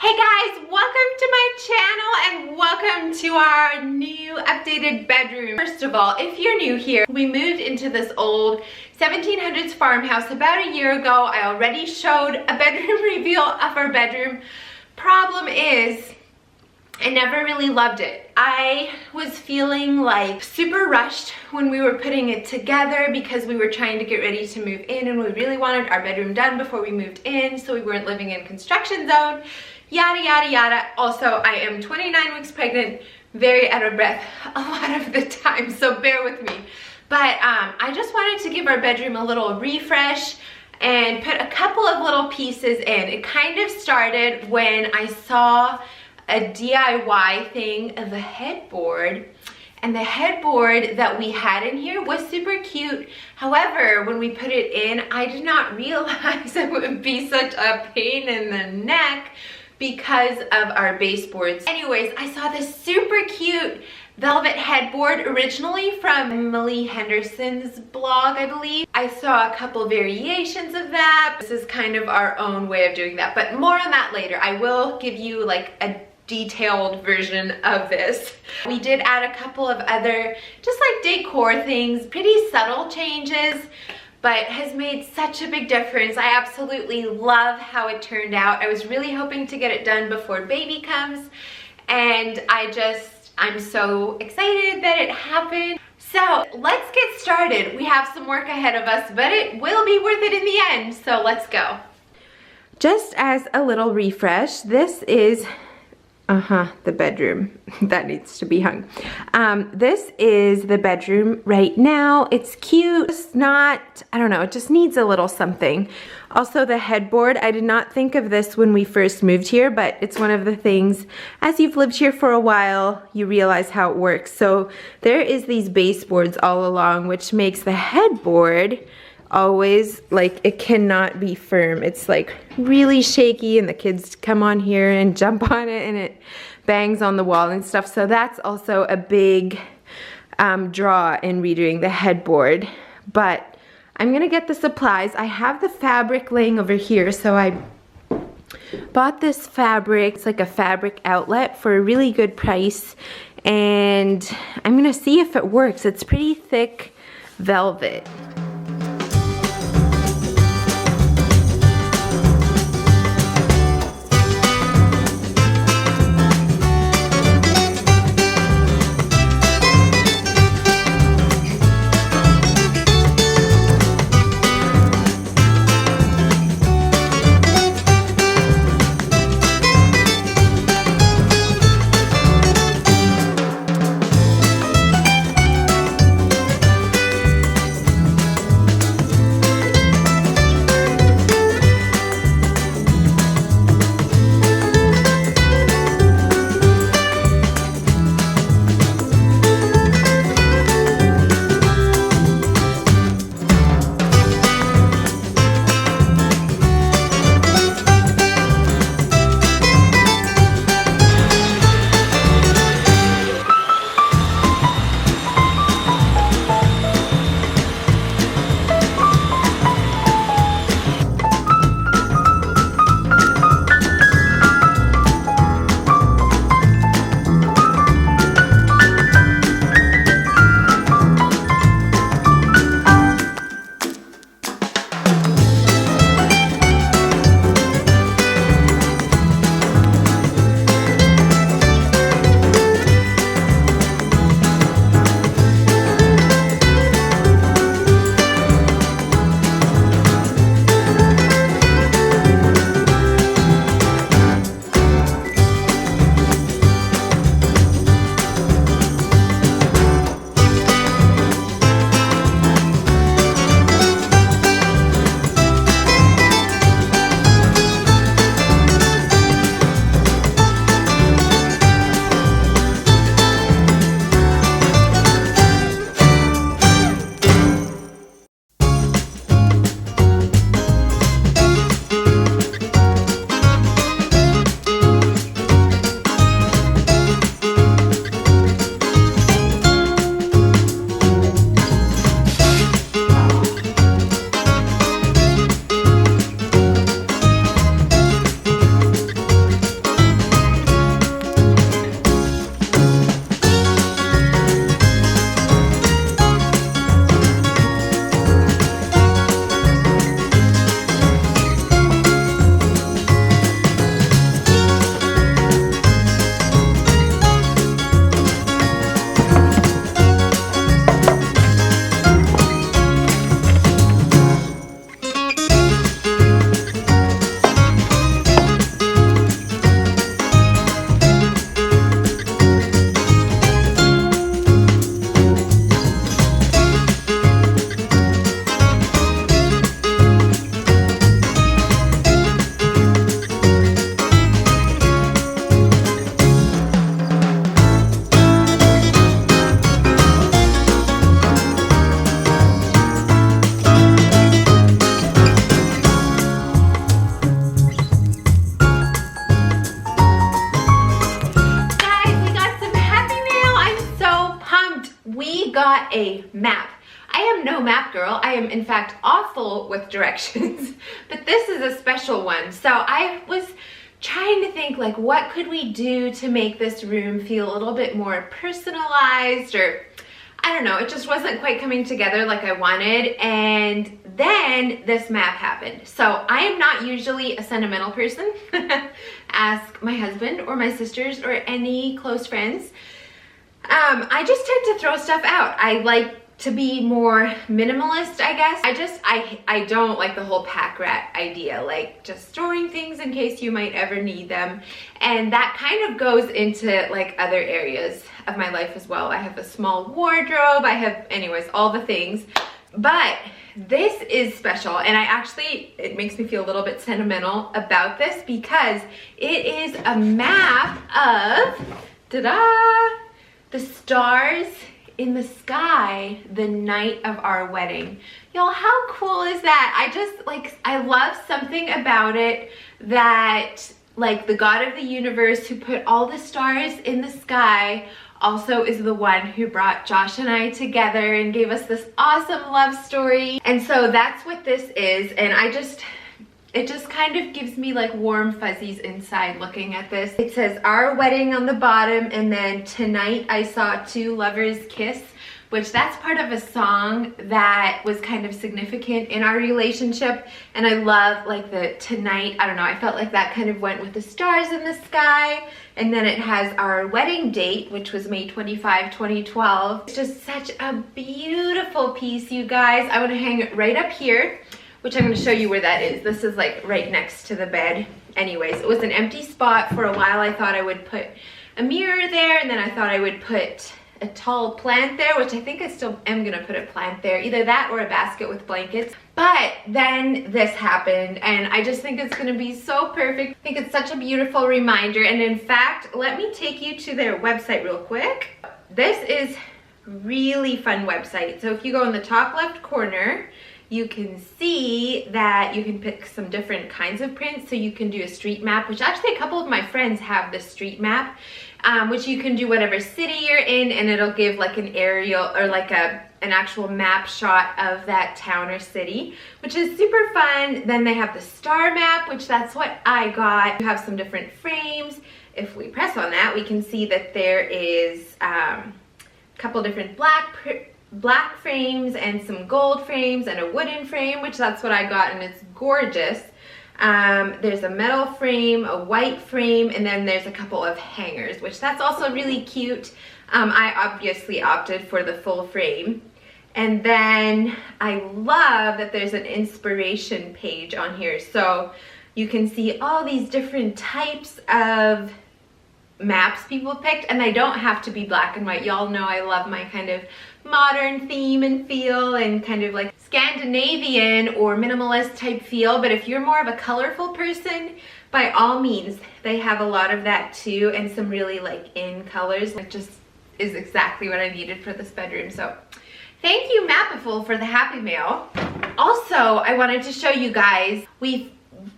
Hey guys, welcome to my channel and welcome to our new updated bedroom. First of all, if you're new here, we moved into this old 1700s farmhouse about a year ago. I already showed a bedroom reveal of our bedroom. Problem is, I never really loved it. I was feeling like super rushed when we were putting it together because we were trying to get ready to move in and we really wanted our bedroom done before we moved in so we weren't living in construction zone. Yada yada yada. Also, I am 29 weeks pregnant, very out of breath a lot of the time, so bear with me. But I just wanted to give our bedroom a little refresh and put a couple of little pieces in. It kind of started when I saw a DIY thing of a headboard, and the headboard that we had in here was super cute. However, when we put it in, I did not realize it would be such a pain in the neck because of our baseboards. Anyways, I saw this super cute velvet headboard originally from Emily Henderson's blog, I believe. I saw a couple variations of that. This is kind of our own way of doing that, but more on that later. I will give you like a detailed version of this. We did add a couple of other just like decor things, pretty subtle changes, but has made such a big difference. I absolutely love how it turned out. I was really hoping to get it done before baby comes, and I'm so excited that it happened. So let's get started. We have some work ahead of us, but it will be worth it in the end, so let's go. Just as a little refresh, this is the bedroom that needs to be hung. This is the bedroom right now. It's cute. It's not, I don't know, it just needs a little something. Also the headboard, I did not think of this when we first moved here, but it's one of the things, as you've lived here for a while, you realize how it works. So there is these baseboards all along, which makes the headboard always like it cannot be firm. It's like really shaky, and the kids come on here and jump on it and it bangs on the wall and stuff. So that's also a big draw in redoing the headboard. But I'm gonna get the supplies. I have the fabric laying over here, so I bought this fabric. It's like a fabric outlet for a really good price, and I'm gonna see if it works. It's pretty thick velvet. got a map. I am no map girl. I am in fact awful with directions, but this is a special one. So I was trying to think, like, what could we do to make this room feel a little bit more personalized, or I don't know, it just wasn't quite coming together like I wanted. And then this map happened. So I am not usually a sentimental person. Ask my husband or my sisters or any close friends. I just tend to throw stuff out. I like to be more minimalist, I guess. I don't like the whole pack rat idea, like just storing things in case you might ever need them. And that kind of goes into like other areas of my life as well. I have a small wardrobe, I have, anyways, all the things. But this is special, and it makes me feel a little bit sentimental about this because it is a map of, ta-da, the stars in the sky the night of our wedding. Y'all, how cool is that? I love something about it that, like, the God of the universe who put all the stars in the sky also is the one who brought Josh and I together and gave us this awesome love story. And so that's what this is, and it just kind of gives me like warm fuzzies inside looking at this. It says our wedding on the bottom, and then tonight I saw two lovers kiss, which that's part of a song that was kind of significant in our relationship. And I love like the tonight, I don't know, I felt like that kind of went with the stars in the sky. And then it has our wedding date, which was May 25, 2012. It's just such a beautiful piece, you guys. I want to hang it right up here, which I'm going to show you where that is. This is like right next to the bed. Anyways, it was an empty spot for a while. I thought I would put a mirror there, and then I thought I would put a tall plant there, which I think I still am going to put a plant there. Either that or a basket with blankets. But then this happened, and I just think it's going to be so perfect. I think it's such a beautiful reminder. And in fact, let me take you to their website real quick. This is really fun website. So if you go in the top left corner, you can see that you can pick some different kinds of prints. So you can do a street map, which actually a couple of my friends have this street map, which you can do whatever city you're in, and it'll give like an aerial or like an actual map shot of that town or city, which is super fun. Then they have the star map, which that's what I got. You have some different frames. If we press on that, we can see that there is a couple different black frames and some gold frames and a wooden frame, which that's what I got, and it's gorgeous. There's a metal frame, a white frame, and then there's a couple of hangers, which that's also really cute. I obviously opted for the full frame. And then I love that there's an inspiration page on here, so you can see all these different types of maps people picked, and they don't have to be black and white. Y'all know I love my kind of modern theme and feel, and kind of like Scandinavian or minimalist type feel. But if you're more of a colorful person, by all means, they have a lot of that too, and some really like in colors. It just is exactly what I needed for this bedroom. So thank you, Mapiful, for the happy mail. Also, I wanted to show you guys, we've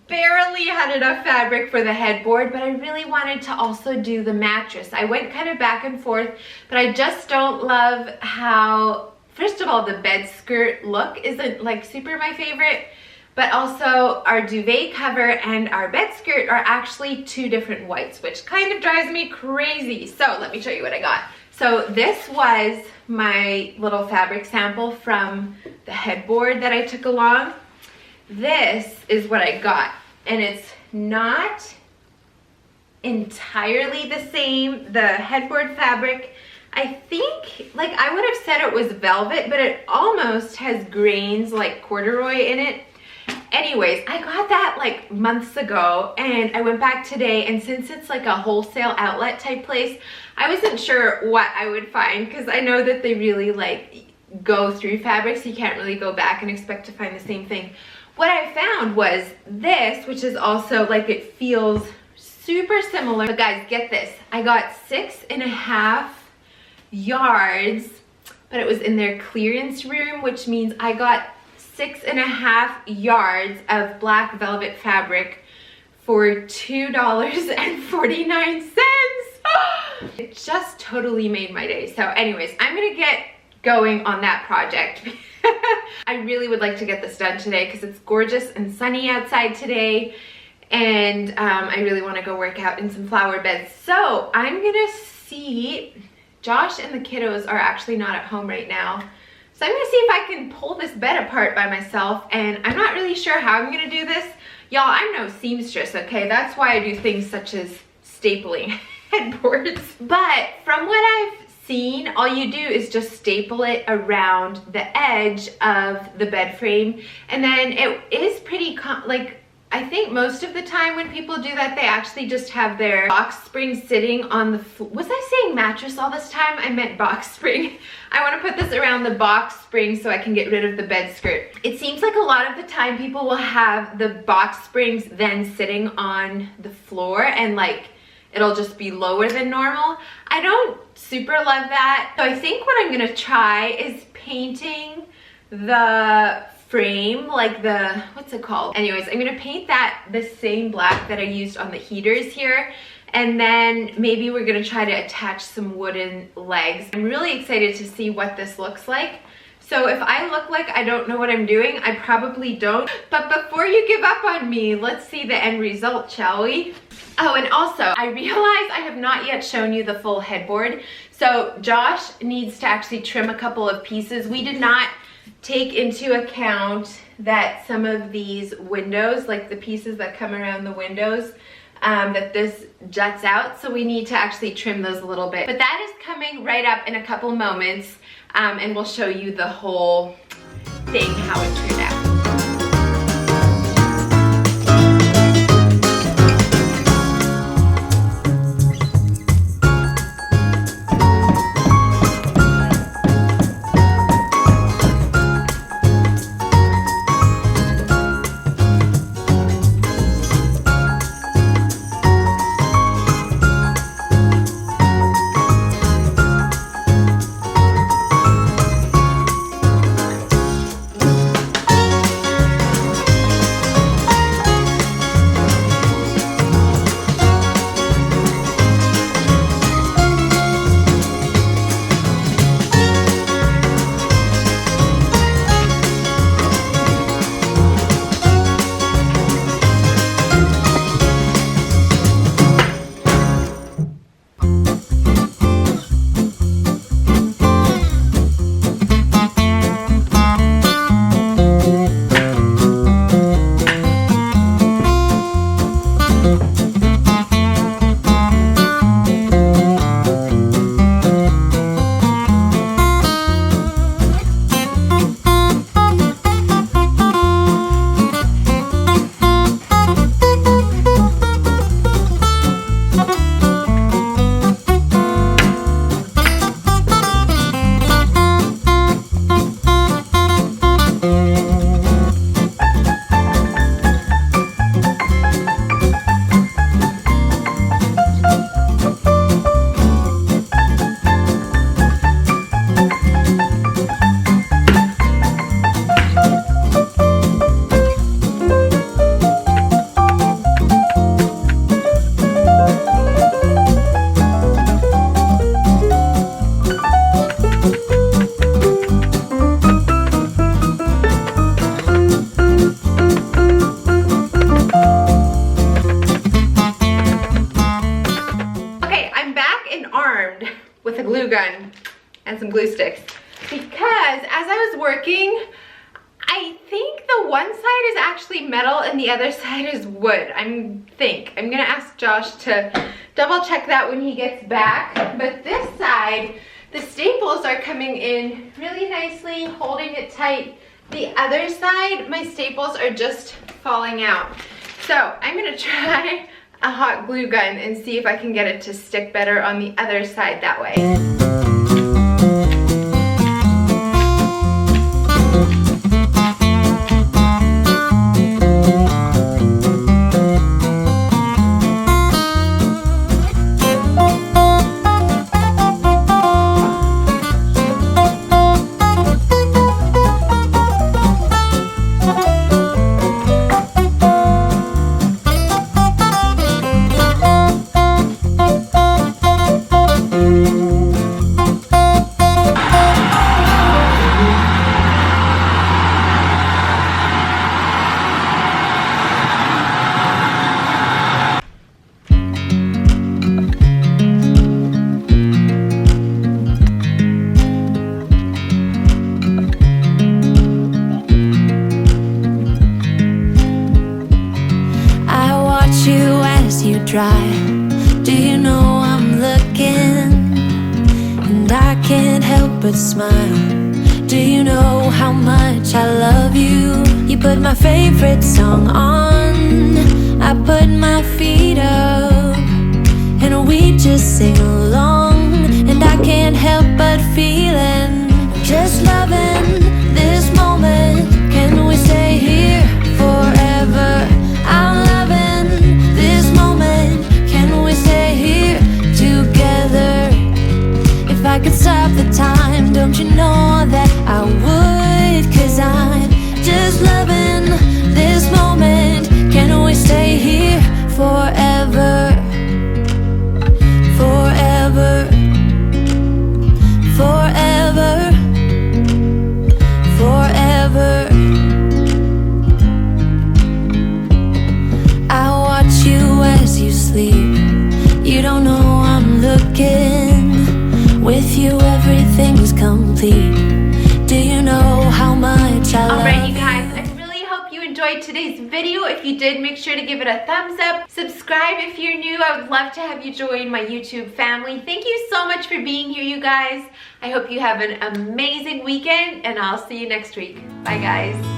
barely had enough fabric for the headboard, but I really wanted to also do the mattress. I went kind of back and forth, but I just don't love how, first of all, the bed skirt look isn't like super my favorite, but also our duvet cover and our bed skirt are actually two different whites, which kind of drives me crazy. So let me show you what I got. So this was my little fabric sample from the headboard that I took along. This is what I got, and it's not entirely the same. The headboard fabric, I think, like, I would have said it was velvet, but it almost has grains like corduroy in it. Anyways, I got that like months ago, and I went back today, and since it's like a wholesale outlet type place, I wasn't sure what I would find, because I know that they really like go through fabrics. You can't really go back and expect to find the same thing. What I found was this, which is also like, it feels super similar. But guys, get this. I got 6.5 yards, but it was in their clearance room, which means I got 6.5 yards of black velvet fabric for $2.49. It just totally made my day. So anyways, I'm gonna get going on that project. I really would like to get this done today because it's gorgeous and sunny outside today, and I really want to go work out in some flower beds. So I'm gonna see, Josh and the kiddos are actually not at home right now, so I'm gonna see if I can pull this bed apart by myself, and I'm not really sure how I'm gonna do this. Y'all, I'm no seamstress, okay? That's why I do things such as stapling headboards. But from what I've seen, all you do is just staple it around the edge of the bed frame, and then it is pretty like, I think most of the time when people do that, they actually just have their box spring sitting on the floor. Was I saying mattress all this time? I meant box spring. I want to put this around the box spring so I can get rid of the bed skirt. It seems like a lot of the time people will have the box springs then sitting on the floor, and like it'll just be lower than normal. I don't super love that. So I think what I'm gonna try is painting the frame, like the, what's it called? Anyways, I'm gonna paint that the same black that I used on the heaters here, and then maybe we're gonna try to attach some wooden legs. I'm really excited to see what this looks like. So if I look like I don't know what I'm doing, I probably don't. But before you give up on me, let's see the end result, shall we? Oh, and also, I realize I have not yet shown you the full headboard. So Josh needs to actually trim a couple of pieces. We did not take into account that some of these windows, like the pieces that come around the windows, that this juts out. So we need to actually trim those a little bit. But that is coming right up in a couple moments. And we'll show you the whole thing, how it turned out. With a glue gun and some glue sticks, because as I was working, I think the one side is actually metal and the other side is wood. I'm gonna ask Josh to double check that when he gets back. But this side, the staples are coming in really nicely, holding it tight. The other side, my staples are just falling out. So I'm gonna try a hot glue gun and see if I can get it to stick better on the other side that way. dry. Do you know I'm looking? And I can't help but smile. Do you know how much I love you? You put my favorite song on, I put my feet up, and we just sing along. And I can't help but feeling, just loving this moment. Can we stay here forever? I'm loving this moment. Can we stay here together? If I could stop the time, don't you know that I would? 'Cause I'm just loving this moment. Can we stay here forever? Forever. Forever. Forever. I watch you as you sleep. You don't know I'm looking. With you everything's complete. Do you know how much I love you? Alright, you guys, I really hope you enjoyed today's video. If you did, make sure to give it a thumbs up. Subscribe if you're new. I would love to have you join my YouTube family. Thank you so much for being here, you guys. I hope you have an amazing weekend, and I'll see you next week. Bye, guys.